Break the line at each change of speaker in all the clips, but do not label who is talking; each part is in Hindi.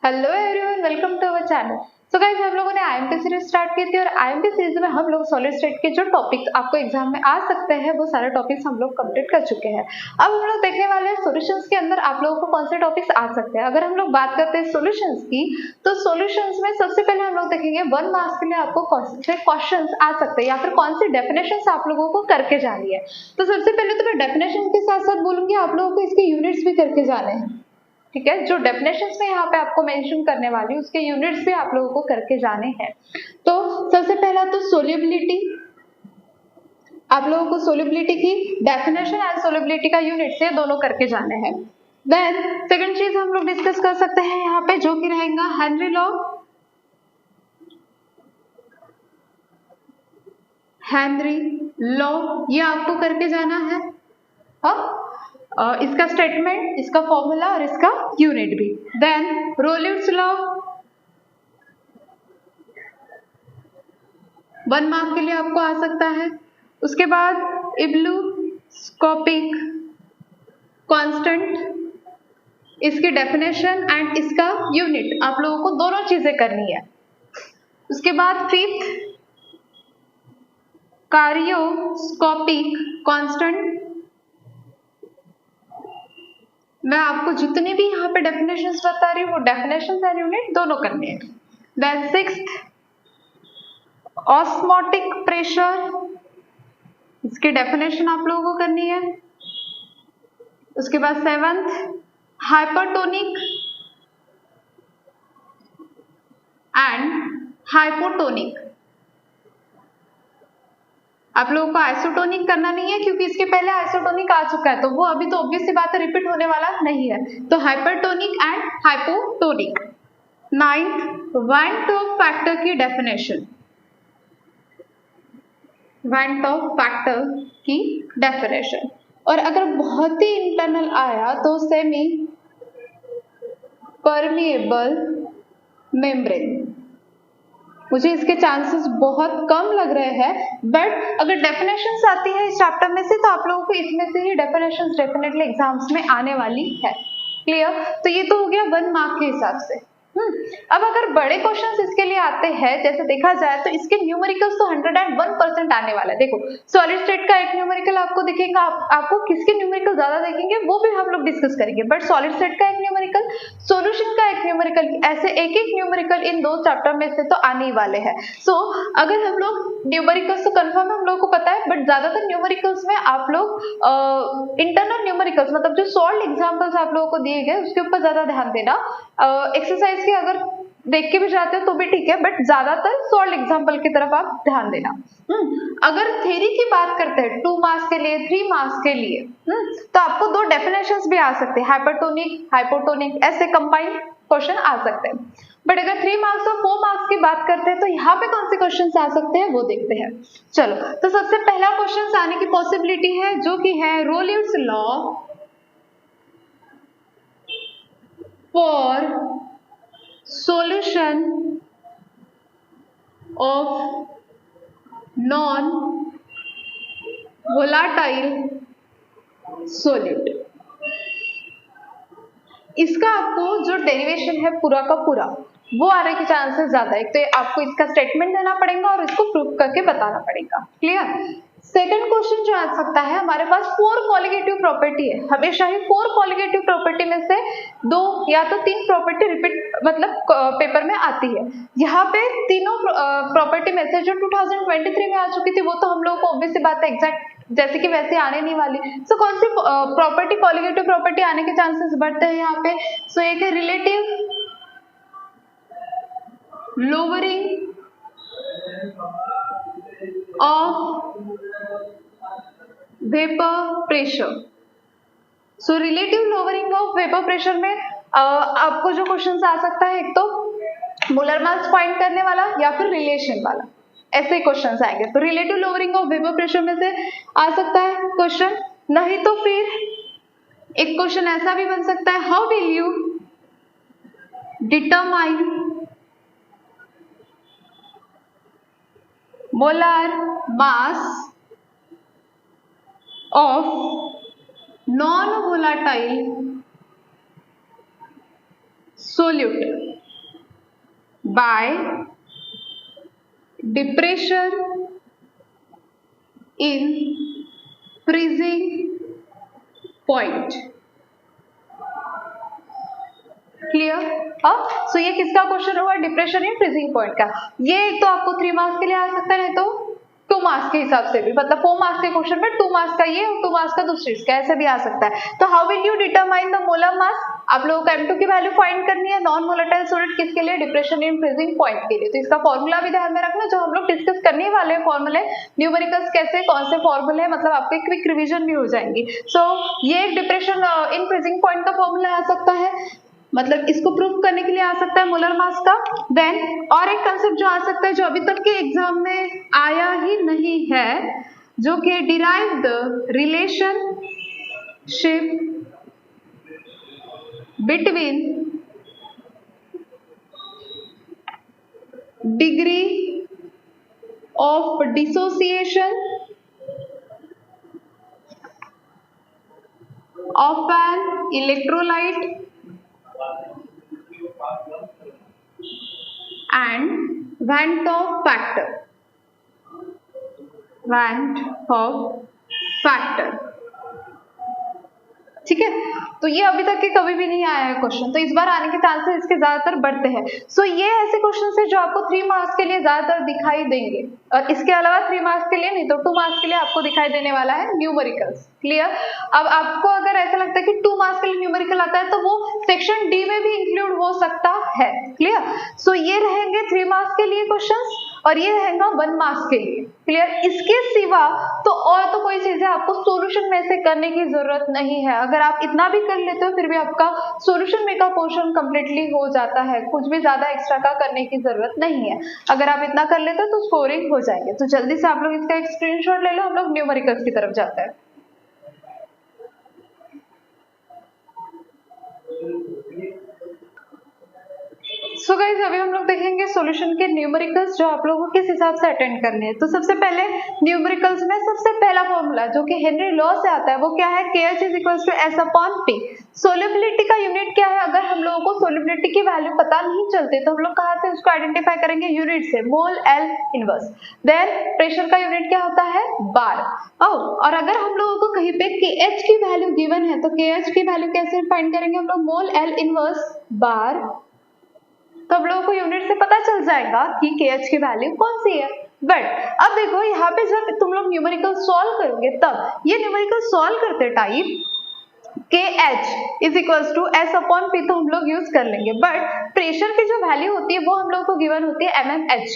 Hello everyone, welcome to our channel. So guys, हम लोगों ने आईएमपी सीरीज स्टार्ट की थी और आईएमपी सीरीज में हम लोग सॉलिड स्टेट के जो टॉपिक्स आपको एग्जाम में आ सकते हैं वो सारे टॉपिक्स हम लोग कंप्लीट कर चुके हैं। अब हम लोग देखने वाले हैं सॉल्यूशंस के अंदर आप लोगों को कौन से टॉपिक्स आ सकते हैं। अगर हम लोग बात करते हैं सॉल्यूशंस की, तो सॉल्यूशंस में सबसे पहले हम लोग देखेंगे 1 मार्क्स के लिए आपको कौन से क्वेश्चंस आ सकते हैं या फिर कौन सी डेफिनेशंस आप लोगों को करके जानी है। तो सबसे पहले तो मैं डेफिनेशन के साथ साथ बोलूंगी आप लोगों को इसके यूनिट्स भी करके जाने हैं। ठीक है, जो डेफिनेशंस में यहाँ पे आपको मेंशन करने वाली हूँ उसके यूनिट्स भी आप लोगों को करके जाने हैं। तो सबसे पहला तो सोल्यूबिलिटी, आप लोगों को सोल्यूबिलिटी की डेफिनेशन एंड सोल्यूबिलिटी का यूनिट से दोनों करके जाने हैं। देन सेकंड चीज हम लोग डिस्कस कर सकते हैं यहाँ पे, जो कि रहेगा हेनरी लॉ। हेनरी लॉ ये आपको करके जाना है। इसका स्टेटमेंट, इसका फॉर्मूला और इसका यूनिट भी। देन रोलिड्स लॉ 1 मार्क के लिए आपको आ सकता है। उसके बाद इब्लूस्कोपिक कांस्टेंट, इसकी डेफिनेशन एंड इसका यूनिट आप लोगों को दोनों चीजें करनी है। उसके बाद फिफ्थ कारियोस्कोपिक कांस्टेंट, मैं आपको जितने भी यहाँ पे डेफिनेशंस बता रही हूँ वो डेफिनेशंस एंड यूनिट दोनों करने हैं। देन सिक्स्थ ऑस्मोटिक प्रेशर, इसकी डेफिनेशन आप लोगों को करनी है। उसके बाद सेवंथ हाइपरटोनिक एंड हाइपोटोनिक, आप लोगों को आइसोटोनिक करना नहीं है क्योंकि इसके पहले आइसोटोनिक आ चुका है, तो वो अभी तो ऑब्वियस सी बात है रिपीट होने वाला नहीं है। तो hypertonic and hypotonic. Ninth van Hoff factor की डेफिनेशन, वैन टॉप फैक्टर की डेफिनेशन। और अगर बहुत ही इंटरनल आया तो सेमी परमिएबल मेम्ब्रेन, मुझे इसके चांसेस बहुत कम लग रहे हैं, बट अगर डेफिनेशंस आती है इस चैप्टर में से तो आप लोगों को इसमें से ही डेफिनेशंस डेफिनेटली एग्जाम्स में आने वाली है। क्लियर? तो ये तो हो गया 1 मार्क के हिसाब से। अब अगर बड़े क्वेश्चंस इसके लिए आते हैं, जैसे देखा जाए तो इसके न्यूमेरिकल्स तो 101% आने वाला है। देखो सॉलिड स्टेट का एक न्यूमेरिकल आपको दिखेगा, आपको किसके न्यूमेरिकल ज्यादा देखेंगे वो भी हम लोग डिस्कस करेंगे, बट सॉलिड स्टेट का एक न्यूमेरिकल, सॉल्यूशन का एक न्यूमेरिकल, ऐसे एक एक न्यूमेरिकल इन 2 चैप्टर में से तो आने ही वाले हैं। सो अगर हम लोग न्यूमेरिकल्स तो कंफर्म हम लोगों को पता है, बट ज्यादातर न्यूमेरिकल्स में आप लोग इंटरनल न्यूमेरिकल्स मतलब जो सॉल्व एग्जांपल्स आप लोगों को दिए गए उसके ऊपर ज्यादा ध्यान देना। एक्सरसाइज के अगर देख के भी जाते हो तो भी ठीक है, बट ज्यादातर सॉल्व एग्जांपल की तरफ आप ध्यान देना। अगर थ्योरी की बात करते हैं 2 मार्क्स के लिए, 3 मार्क्स के लिए, तो आपको 2 डेफिनेशंस भी आ सकते हैं, हाइपरटोनिक हाइपोटोनिक, ऐसे कंबाइंड क्वेश्चन आ सकते हैं। बट अगर 3 मार्क्स और 4 मार्क्स की बात करते हैं तो यहाँ पे कौन से क्वेश्चन आ सकते हैं वो देखते हैं। चलो, तो सबसे पहला क्वेश्चन आने की पॉसिबिलिटी है जो कि है रोलिड्स law for solution of non-volatile solute। इसका आपको जो डेरिवेशन है पूरा का पूरा वो आने के चांसेस ज्यादा है। तो आपको इसका स्टेटमेंट देना पड़ेगा और इसको प्रूव करके बताना पड़ेगा। क्लियर? सेकंड क्वेश्चन जो आ सकता है, हमारे पास 4 कॉलिगेटिव प्रॉपर्टी है। हमेशा ही 4 कॉलिगेटिव प्रॉपर्टी में से 2 या तो 3 प्रॉपर्टी रिपीट मतलब पेपर में आती है। यहाँ पे तीनों प्रॉपर्टी में से जो 2023 में आ चुकी थी वो तो हम लोगों को ऑब्वियस सी बात है एग्जैक्ट जैसे कि वैसे आने नहीं वाली। सो कौन सी प्रॉपर्टी कॉलिगेटिव प्रॉपर्टी आने के चांसेस बढ़ते हैं यहाँ पे? सो एक है relative lowering of vapour pressure. So relative lowering of vapour pressure में आपको जो क्वेश्चन आ सकता है, एक तो मोलर मास फाइंड करने वाला या फिर रिलेशन वाला, ऐसे क्वेश्चन आएंगे। तो relative lowering of vapour pressure में से आ सकता है क्वेश्चन, नहीं तो फिर एक क्वेश्चन ऐसा भी बन सकता है, how will you determine molar mass of non-volatile solute by depression in freezing point. Clear? So ये किसका क्वेश्चन हुआ? डिप्रेशन इन फ्रीजिंग पॉइंट का। ये एक तो आपको 3 मार्क्स के लिए आ सकता है, नहीं तो 2 मार्क्स के हिसाब से भी, मतलब 4 मार्क्स के क्वेश्चन में 2 मार्क्स का ये और 2 मार्क्स का दूसरी इसका, ऐसे भी आ सकता है। तो how will you determine the molar mass? आप लोगों को M2 की वैल्यू फाइंड करनी है नॉन वोलेटाइल सॉलिड किसके लिए? डिप्रेशन इन फ्रीजिंग पॉइंट के लिए। तो इसका फॉर्मूला भी ध्यान में रखना, जो हम लोग डिस्कस करने वाले हैं फॉर्मूले, न्यूमेरिकल्स कैसे, कौन से फॉर्मूले, मतलब आपके क्विक रिवीजन भी हो जाएंगी। सो ये एक डिप्रेशन इन फ्रीजिंग पॉइंट का फॉर्मूला आ सकता है, मतलब इसको प्रूव करने के लिए आ सकता है मोलर मास का। देन और एक कंसेप्ट जो आ सकता है, जो अभी तक के एग्जाम में आया ही नहीं है, जो कि derived relationship between degree of dissociation of an electrolyte and Van 't Hoff factor. Van 't Hoff factor. ठीक है, तो ये अभी तक के कभी भी नहीं आया है क्वेश्चन, तो इस बार आने के चांसेस इसके ज्यादातर बढ़ते हैं। सो ये ऐसे क्वेश्चन है जो आपको 3 मार्क्स के लिए ज्यादातर दिखाई देंगे, और इसके अलावा 3 मार्क्स के लिए नहीं तो 2 मार्क्स के लिए आपको दिखाई देने वाला है न्यूमेरिकल्स। क्लियर? अब आपको अगर ऐसा लगता है कि 2 मार्क्स के लिए न्यूमेरिकल आता है, तो वो सेक्शन डी में भी इंक्लूड हो सकता है। क्लियर? सो ये रहेंगे 3 मार्क्स के लिए क्वेश्चंस, और ये रहेगा 1 मार्क्स के लिए। क्लियर? इसके सिवा तो और तो कोई चीजें आपको सॉल्यूशन में से करने की जरूरत नहीं है। अगर आप इतना भी कर लेते हो फिर भी आपका सॉल्यूशन में का पोर्शन कंप्लीटली हो जाता है, कुछ भी ज्यादा एक्स्ट्रा का करने की जरूरत नहीं है। अगर आप इतना कर लेते हो तो स्कोरिंग हो जाएंगे। तो जल्दी से आप लोग इसका एक स्क्रीनशॉट ले लो, हम लोग न्यूमेरिकल्स की तरफ जाते हैं। सो गाइस, अभी हम लोग देखेंगे सॉल्यूशन के न्यूमेरिकल्स जो आप लोगों को किस हिसाब से अटेंड करने हैं। तो सबसे पहले न्यूमेरिकल्स में सबसे पहला फॉर्मूला जो कि हेनरी लॉ से आता है वो क्या है? KH = S/P। सोल्युबिलिटी का यूनिट क्या है? अगर हम लोगों को सोल्युबिलिटी की वैल्यू पता नहीं चलती तो हम लोग कहाँ से उसको आइडेंटिफाई करेंगे? यूनिट से, मोल L इनवर्स। देन प्रेशर का यूनिट क्या होता है? बार। और अगर हम लोगों को कहीं पे KH की वैल्यू गिवन है तो KH की वैल्यू कैसे फाइंड करेंगे हम लोग? मोल L इनवर्स बार। तो अब लोगों को यूनिट से पता चल जाएगा कि KH की वैल्यू कौन सी है। बट अब देखो यहाँ पे जब तुम लोग न्यूमेरिकल सॉल्व करोगे, तब ये न्यूमेरिकल सॉल्व करते टाइम KH = S/P तो हम लोग यूज कर लेंगे, बट प्रेशर की जो वैल्यू होती है वो हम लोग को गिवन होती है mmHg।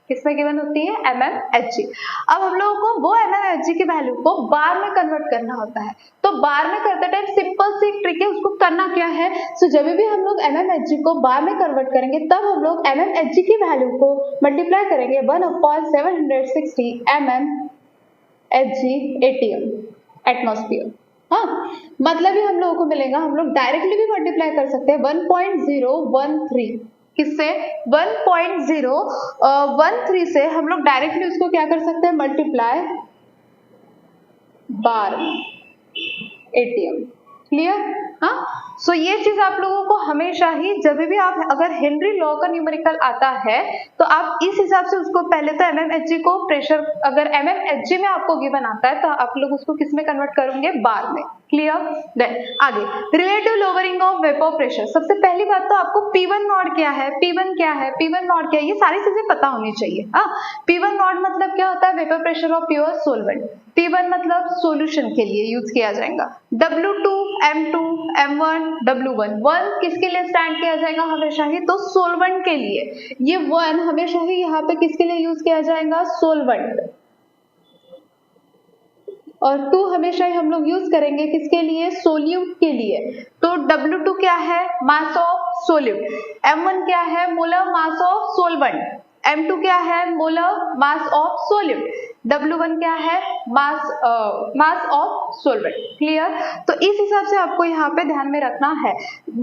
किसमें गिवन होती है? mmHg। अब हम लोगों को वो mmHg की वैल्यू को बार में कन्वर्ट करना होता है। तो बार में करते टाइम सिंपल सी ट्रिक है, उसको करना क्या है? सो जब भी हम लोग mmHg को बार में कन्वर्ट करेंगे तब हम लोग mmHg की वैल्यू को मल्टीप्लाई करेंगे 1/760 mmHg ATM एटमॉस्फेयर। हाँ, मतलब ही हम लोगों को मिलेगा, हम लोग डायरेक्टली भी मल्टीप्लाई कर सकते हैं 1.013। किससे? 1.013 से हम लोग डायरेक्टली उसको क्या कर सकते हैं? मल्टीप्लाई बार ATM। क्लियर? हाँ, सो ये चीज आप लोगों को हमेशा ही, जब भी आप अगर हेनरी लॉ का न्यूमेरिकल आता है तो आप इस हिसाब से उसको पहले तो mmHg को प्रेशर, अगर mmHg में आपको गिवन आता है तो आप लोग उसको किस में कन्वर्ट करेंगे? बार में। क्लियर? देन आगे relative lowering of vapour pressure. सबसे पहली बात तो आपको P1 नॉट क्या है, P1 क्या है, P1 नॉट क्या है, ये सारी चीजें पता होनी चाहिए। P1 नॉट मतलब क्या होता है? Vapour pressure of pure solvent. P1 मतलब सॉल्यूशन के लिए यूज किया जाएगा। W2, M2, M1, W1। 1 किसके लिए स्टैंड किया जाएगा हमेशा ही? तो सोलवेंट के लिए। ये 1 हमेशा ही यहाँ पे किसके लिए यूज किया जाएगा? सोलवेंट। और 2 हमेशा ही हम लोग यूज करेंगे किसके लिए? सोल्यूट के लिए। तो W2 क्या है? Mass of solute. M1 क्या है? Molar mass of solvent. M2 क्या है? Molar mass of solute. W1 क्या है? Mass of solvent. क्लियर? तो इस हिसाब से आपको यहाँ पे ध्यान में रखना है,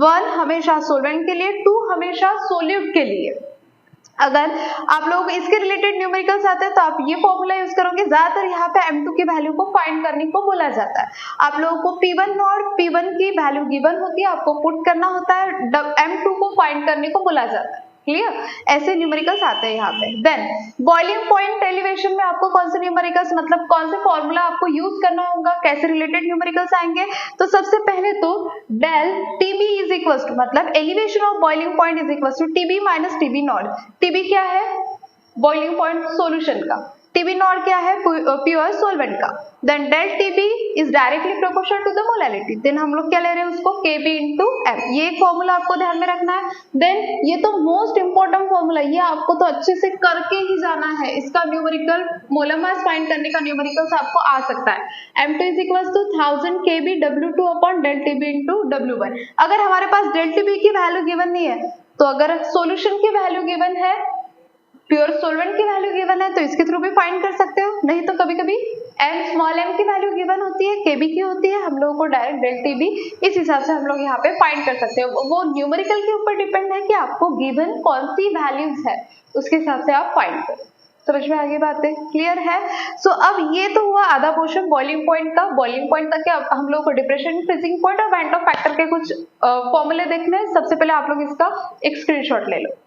1 हमेशा सोलवेंट के लिए, 2 हमेशा सोल्यूट के लिए। अगर आप लोग इसके रिलेटेड न्यूमेरिकल्स आते हैं तो आप ये फॉर्मूला यूज करोगे। ज्यादातर यहाँ पे M2 की वैल्यू को फाइंड करने को बोला जाता है। आप लोगों को P1 नॉट, P1 की वैल्यू गिवन होती है, आपको पुट करना होता है, M2 को फाइंड करने को बोला जाता है। क्लियर, ऐसे न्यूमेरिकल्स आते हैं यहाँ पे। देन बॉइलिंग पॉइंट एलिवेशन में आपको कौन से न्यूमेरिकल्स मतलब कौन से फॉर्मूला आपको यूज करना होगा, कैसे रिलेटेड न्यूमेरिकल्स आएंगे। तो सबसे पहले तो del TB is equal to मतलब elevation of boiling point is equal to TB minus TB not. TB क्या है, बॉइलिंग पॉइंट सॉल्यूशन का, टीबी नॉट क्या है, प्योर सॉल्वेंट का। Then del TB is directly proportional to the molality. Then हम लोग क्या ले रहे हैं उसको Kb इंटू एम, ये एक फॉर्मूला आपको ध्यान में रखना है। देन ये तो मोस्ट इंपॉर्टेंट फॉर्मूला, ये आपको तो अच्छे से करके ही जाना है। इसका न्यूमेरिकल मोलर मास फाइंड करने का न्यूमेरिकल्स आपको आ सकता है। M2 is equal to 1000 Kb W2 upon del Tb into W1। अगर हमारे पास डेल टीबी की वैल्यू गिवन नहीं है, तो अगर सॉल्यूशन की वैल्यू गिवन है, प्योर सॉल्वेंट की वैल्यू गिवन है, तो इसके थ्रू भी फाइंड कर सकते हो। नहीं तो कभी कभी स्मॉल m की वैल्यू गिवन होती है, Kb की होती है, हम लोगों को डायरेक्ट डेल टीबी इस हिसाब से हम लोग यहाँ पे फाइंड कर सकते हो। वो न्यूमेरिकल के ऊपर डिपेंड है कि आपको गिवन कौन सी वैल्यूज है, उसके हिसाब से आप फाइंड करो। समझ में आगे बातें क्लियर है। सो अब ये तो हुआ आधा पोर्शन बॉइलिंग पॉइंट का। बॉइलिंग पॉइंट तक के हम लोग को डिप्रेशन, फ्रीजिंग पॉइंट और वेंट ऑफ फैक्टर के कुछ फॉर्मूले देखने हैं। सबसे पहले आप लोग इसका एक स्क्रीनशॉट ले लो।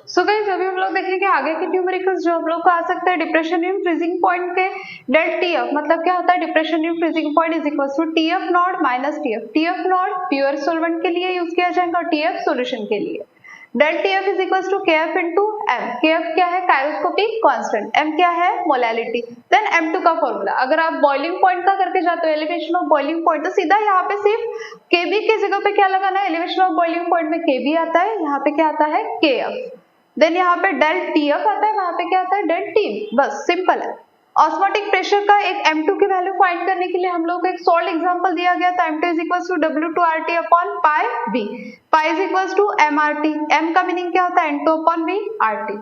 सो गाइस अभी हम लोग देखेंगे आगे के न्यूमेरिकल्स जो हम लोग को आ सकते हैं डिप्रेशन इन फ्रीजिंग पॉइंट के। डेल टीएफ मतलब क्या होता है, depression in freezing point is equal to Tf not minus Tf. Tf not pure solvent के लिए यूज किया जाएगा और टीएफ सॉल्यूशन के लिए। Del Tf is equal to Kf into M. Kf क्या है, काइरोस्कोपिक कांस्टेंट। एम क्या है, मोलैलिटी। देन M2 का फॉर्मूला, अगर आप बॉइलिंग पॉइंट का करके जाते हो एलिवेशन ऑफ बॉइलिंग पॉइंट, तो सीधा यहाँ पे सिर्फ Kb की जगह पे क्या लगाना है, एलिवेशन ऑफ बॉइलिंग पॉइंट में Kb आता है, यहाँ पे क्या आता है Kf। देन यहाँ पे डेल टीएफ आता है, वहां पे क्या आता है डेल टी। बस सिंपल है। ऑस्मोटिक प्रेशर का एक M2 की वैल्यू फाइंड करने के लिए हम लोग को एक सॉल्ट एग्जांपल दिया गया था। M2 is equal to W2RT upon pi V। पाई is equal to MRT। M का मीनिंग क्या होता है, N2 अपॉन V RT।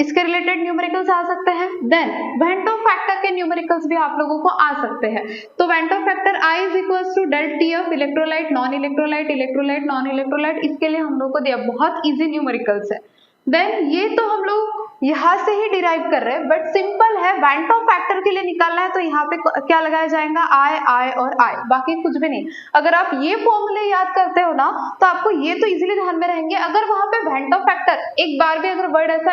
इसके रिलेटेड न्यूमेरिकल्स आ सकते हैं। देन वेंट ऑफ फैक्टर के न्यूमेरिकल्स भी आप लोगों को आ सकते हैं। तो van't Hoff factor I is equal to del Tf electrolyte non electrolyte electrolyte non electrolyte. इसके लिए हम लोग को दिया, बहुत इजी न्यूमेरिकल्स है। देन ये तो हम लोग यहाँ से ही डिराइव कर रहे हैं, बट सिंपल है। वेंट ऑफ फैक्टर के लिए निकालना है तो यहाँ पे क्या लगाया जाएगा, I और I, बाकी कुछ भी नहीं। अगर आप ये फॉर्मूले याद करते हो ना, तो आपको ये तो इजीली ध्यान में रहेंगे। अगर वहां पे वेंट ऑफ फैक्टर एक बार भी अगर वर्ड ऐसा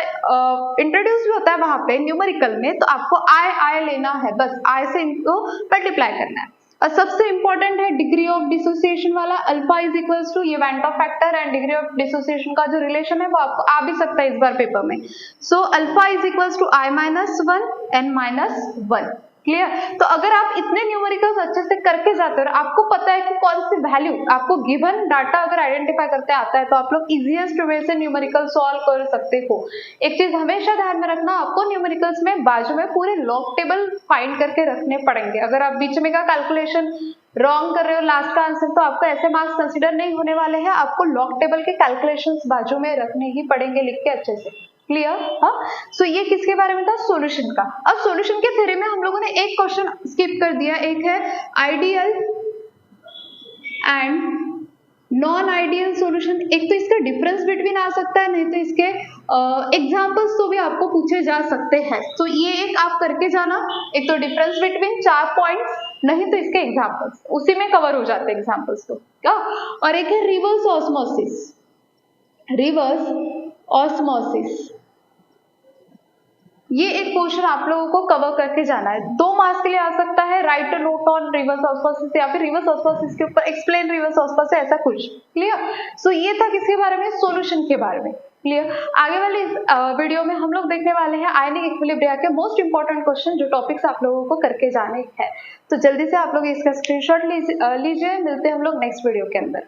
इंट्रोड्यूस भी होता है वहां पे न्यूमेरिकल में, तो आपको I लेना है, बस I से इनको मल्टीप्लाई करना है। और सबसे इंपॉर्टेंट है डिग्री ऑफ डिसोसिएशन वाला, अल्फा इज इक्वल्स टू ये went Hoff factor and degree of dissociation का जो रिलेशन है वो आपको आ भी सकता है इस बार पेपर में। So alpha is equals to I-1 N-1। Clear. तो अगर आप इतने न्यूमेरिकल्स अच्छे से करके जाते हो, आपको पता है कि कौन सी वैल्यू आपको गिवन डाटा अगर आइडेंटिफाई करते आता है, तो आप लोग इजीएस्ट वे से न्यूमेरिकल सॉल्व कर सकते हो। एक चीज हमेशा ध्यान में रखना, आपको न्यूमेरिकल्स में बाजू में पूरे लॉग टेबल फाइंड करके रखने पड़ेंगे। अगर आप बीच में का कैलकुलेशन रॉन्ग कर रहे हो लास्ट का आंसर, तो आपको ऐसे मार्क्स कंसीडर नहीं होने वाले हैं। आपको लॉग टेबल के कैलकुलेशंस बाजू में रखने ही पड़ेंगे लिख के अच्छे से। क्लियर। हाँ, सो ये किसके बारे में था, सॉल्यूशन का। अब सॉल्यूशन के थ्योरी में हम लोगों ने एक क्वेश्चन स्किप कर दिया, एक है ideal and non ideal solution. एक तो इसका डिफरेंस बिटवीन आ सकता है, नहीं तो इसके एग्जांपल्स तो भी आपको पूछे जा सकते हैं। तो ये एक आप करके जाना, एक तो डिफरेंस बिटवीन 4 पॉइंट्स, नहीं तो इसके एग्जांपल्स उसी में कवर हो जाते हैं एग्जांपल्स तो क्या। और एक है रिवर्स ऑस्मोसिस। रिवर्स ऑस्मोसिस, ये एक क्वेश्चन आप लोगों को कवर करके जाना है। 2 मार्क्स के लिए आ सकता है, right a note on reverse osmosis या फिर रिवर्स ऑस्मोसिस के ऊपर एक्सप्लेन रिवर्स ऑस्मोसिस, ऐसा कुछ। क्लियर। सो ये था किसके बारे में, सॉल्यूशन के बारे में। क्लियर। आगे वाले इस वीडियो में हम लोग देखने वाले हैं आयनिक इक्विलिब्रिया के मोस्ट इंपॉर्टेंट क्वेश्चन, जो टॉपिक्स आप लोगों को करके जाने हैं। तो जल्दी से आप लोग इसका स्क्रीनशॉट लीजिए। मिलते हैं हम लोग नेक्स्ट वीडियो के अंदर।